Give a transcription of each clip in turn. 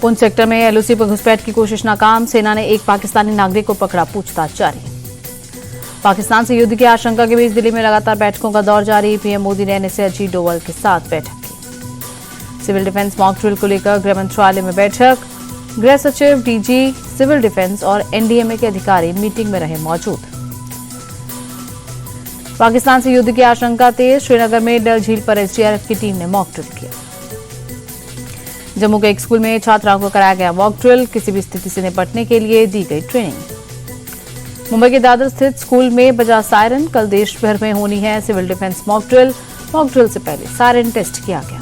Poonch sector में LOC पर घुसपैठ की कोशिश नाकाम। सेना ने एक पाकिस्तानी नागरिक को पकड़ा, पूछताछ जारी। पाकिस्तान से युद्ध की आशंका के बीच दिल्ली में लगातार बैठकों का दौर जारी। पीएम मोदी ने एनएसए अजीत डोवल के साथ बैठक की। सिविल डिफेंस मॉक ड्रिल को लेकर गृह मंत्रालय में बैठक। गृह सचिव, डीजी सिविल डिफेंस और एनडीएमए के अधिकारी मीटिंग में रहे मौजूद। पाकिस्तान से युद्ध की आशंका तेज। श्रीनगर में डल झील पर एसडीआरएफ की टीम ने मॉक ड्रिल किया। जम्मू के एक स्कूल में छात्राओं को कराया गया मॉक ड्रिल। किसी भी स्थिति से निपटने के लिए दी गई ट्रेनिंग। मुंबई के दादर स्थित स्कूल में बजा सायरन। कल देश भर में होनी है civil defence mock drill. Mock drill से पहले सायरन टेस्ट किया गया।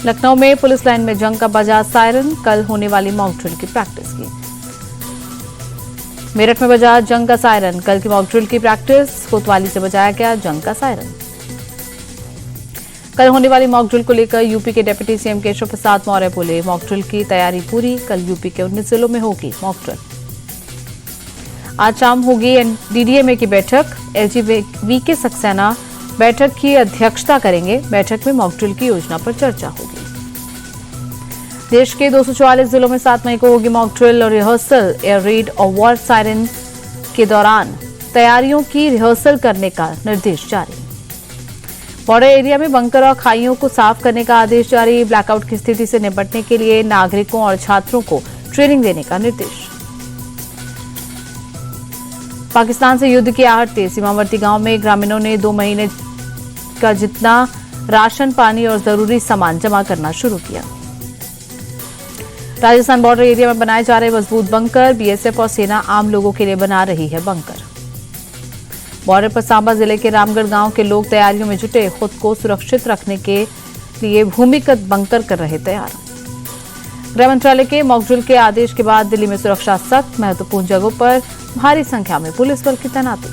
लखनऊ में पुलिस लाइन में जंग का बजा सायरन। कल होने वाली मॉक ड्रिल की प्रैक्टिस की। मेरठ में बजा जंग का सायरन। कल की मॉक ड्रिल की प्रैक्टिस। कोतवाली से बजाया गया जंग का सायरन। कल होने वाली मॉक ड्रिल को लेकर यूपी के डिप्टी सीएम केशव प्रसाद मौर्य बोले, मॉक ड्रिल की तैयारी पूरी। कल यूपी के 19 जिलों में होगी मॉक ड्रिल। आज शाम होगी डीडीएमए की बैठक। एलजी वीके सक्सेना बैठक की अध्यक्षता करेंगे। बैठक में मॉक ड्रिल की योजना पर चर्चा होगी। देश के 244 जिलों में 7 मई को होगी मॉक ड्रिल और रिहर्सल। एयर रेड और वॉर सायरन के दौरान तैयारियों की रिहर्सल करने का निर्देश जारी। बॉर्डर एरिया में बंकर और खाइयों को साफ करने का आदेश जारी। ब्लैकआउट की स्थिति से निपटने के लिए नागरिकों और छात्रों को ट्रेनिंग देने का निर्देश। पाकिस्तान से युद्ध की आहट तेज। सीमावर्ती गांव में ग्रामीणों ने 2 महीने का जितना राशन, पानी और जरूरी सामान जमा करना शुरू किया। राजस्थान बॉर्डर एरिया में बनाए जा रहे मजबूत बंकर। बीएसएफ और सेना आम लोगों के लिए बना रही है बंकर। बॉर्डर पर सांबा जिले के रामगढ़ गांव के लोग तैयारियों में जुटे। खुद को सुरक्षित रखने के लिए भूमिगत बंकर कर रहे तैयार। गृह मंत्रालय के मॉक ड्रिल के आदेश के बाद दिल्ली में सुरक्षा सख्त। महत्वपूर्ण जगहों पर भारी संख्या में पुलिस बल की तैनाती।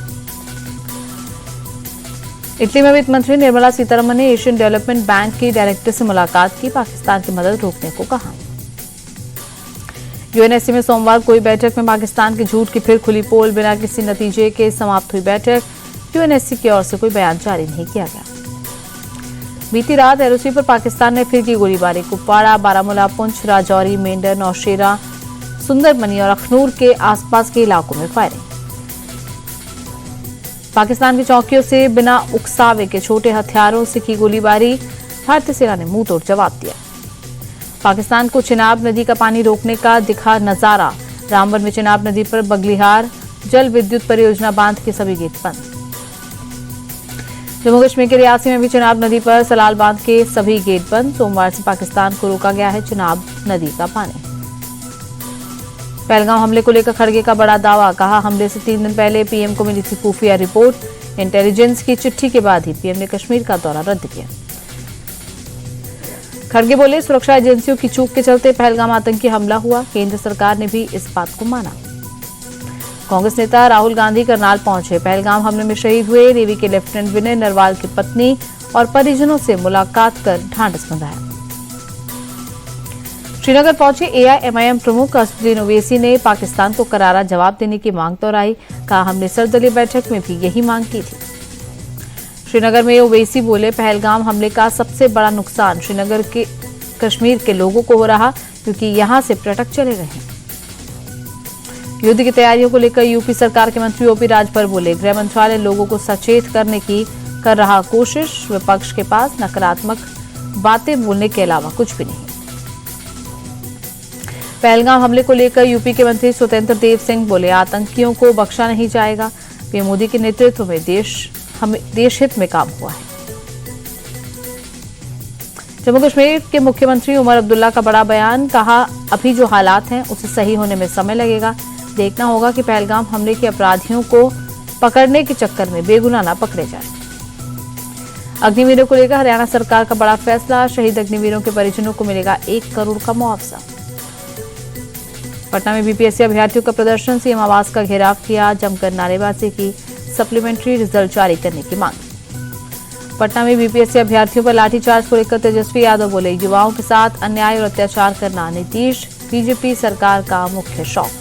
इटली में वित्त मंत्री निर्मला सीतारमण ने एशियन डेवलपमेंट बैंक के डायरेक्टर से मुलाकात की। पाकिस्तान की मदद रोकने को कहा। यूएनएससी में सोमवार कोई बैठक में पाकिस्तान के झूठ की फिर खुली पोल। बिना किसी नतीजे के समाप्त हुई बैठक। यूएनएससी की ओर से कोई बयान जारी नहीं किया गया। बीती रात एलओसी पर पाकिस्तान ने फिर की गोलीबारी। कुपवाड़ा, बारामूला, पुंछ, राजौरी, मेंढर, नौशेरा, सुंदरबनी और अखनूर के आसपास के इलाकों में फायरिंग। पाकिस्तान की चौकियों से बिना उकसावे के छोटे हथियारों से की गोलीबारी। भारतीय सेना ने मुंह तोड़ जवाब दिया। पाकिस्तान को चिनाब नदी का पानी रोकने का दिखा नजारा। रामबन में चिनाब नदी पर बगलिहार जल विद्युत परियोजना बांध के सभी गेट बंद। जम्मू कश्मीर के रियासी में भी चिनाब नदी पर सलाल बांध के सभी गेट बंद। सोमवार से पाकिस्तान को रोका गया है चिनाब नदी का पानी। पहलगाम हमले को लेकर खड़गे का बड़ा दावा। कहा, हमले से 3 दिन पहले पीएम को मिली थी खुफिया रिपोर्ट। इंटेलिजेंस की चिट्ठी के बाद ही पीएम ने कश्मीर का दौरा रद्द किया। खड़गे बोले, सुरक्षा एजेंसियों की चूक के चलते पहलगाम आतंकी हमला हुआ। केंद्र सरकार ने भी इस बात को माना। कांग्रेस नेता राहुल गांधी करनाल पहुंचे। पहलगाम हमले में शहीद हुए नेवी के लेफ्टिनेंट विनय नरवाल की पत्नी और परिजनों से मुलाकात कर ढांढस बंधाया। श्रीनगर पहुंचे एआईएमआईएम प्रमुख असदुद्दीन ओवैसी ने पाकिस्तान को करारा जवाब देने की मांग दोहराई। कहा, हमने सर्वदलीय बैठक में भी यही मांग की थी। श्रीनगर में ओवैसी बोले, पहलगाम हमले का सबसे बड़ा नुकसान श्रीनगर के कश्मीर के लोगों को हो रहा, क्योंकि यहां से पर्यटक चले गए हैं। युद्ध की तैयारियों को लेकर यूपी सरकार के मंत्री ओपी राजभर बोले, गृह मंत्रालय लोगों को सचेत करने की कर रहा कोशिश। विपक्ष के पास नकारात्मक बातें बोलने के अलावा कुछ भी नहीं। पहलगाम हमले को लेकर यूपी के मंत्री स्वतंत्र देव सिंह बोले, आतंकियों को बख्शा नहीं जाएगा। पीएम मोदी के नेतृत्व में देश हित में काम हुआ है। जम्मू कश्मीर के मुख्यमंत्री उमर अब्दुल्ला का बड़ा बयान। कहा, अभी जो हालात हैं उसे सही होने में समय लगेगा। देखना होगा कि पहलगाम हमले के अपराधियों को पकड़ने के चक्कर में बेगुनाह न पकड़े जाए। अग्निवीरों को लेकर हरियाणा सरकार का बड़ा फैसला। शहीद अग्निवीरों के परिजनों को मिलेगा 1 करोड़ का मुआवजा। पटना में बीपीएससी अभ्यर्थियों का प्रदर्शन। सीएम आवास का घेराव किया। जमकर नारेबाजी की। सप्लीमेंट्री रिजल्ट जारी करने की मांग। पटना में बीपीएससी अभ्यर्थियों पर लाठीचार्ज को लेकर तेजस्वी यादव बोले, युवाओं के साथ अन्याय और अत्याचार करना नीतीश बीजेपी सरकार का मुख्य शौक।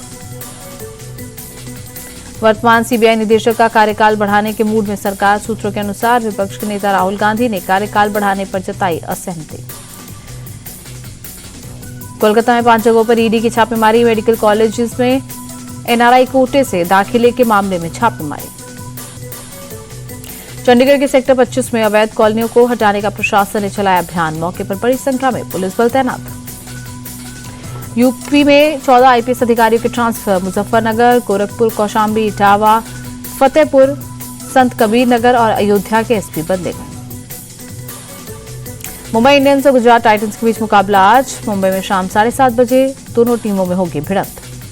वर्तमान सीबीआई निदेशक का कार्यकाल बढ़ाने के मूड में सरकार। सूत्रों के अनुसार विपक्ष के नेता राहुल गांधी ने कार्यकाल बढ़ाने पर जताई असहमति। कोलकाता में 5 जगहों पर ईडी की छापेमारी, मेडिकल कॉलेजेस में एनआरआई कोटे से दाखिले के मामले में छापेमारी। चंडीगढ़ के सेक्टर 25 में अवैध कॉलोनियों को हटाने का प्रशासन ने चलाया अभियान, मौके पर बड़ी संख्या में पुलिस बल तैनात। यूपी में 14 आईपीएस अधिकारियों के ट्रांसफर, मुजफ्फरनगर, गोरखपुर, कौशाम्बी, इटावा, फतेहपुर, संत कबीर नगर और अयोध्या के एसपी बदले गए। मुंबई इंडियंस और गुजरात टाइटंस के बीच मुकाबला आज मुंबई में शाम 7:30 बजे दोनों टीमों में होगी भिड़ंत।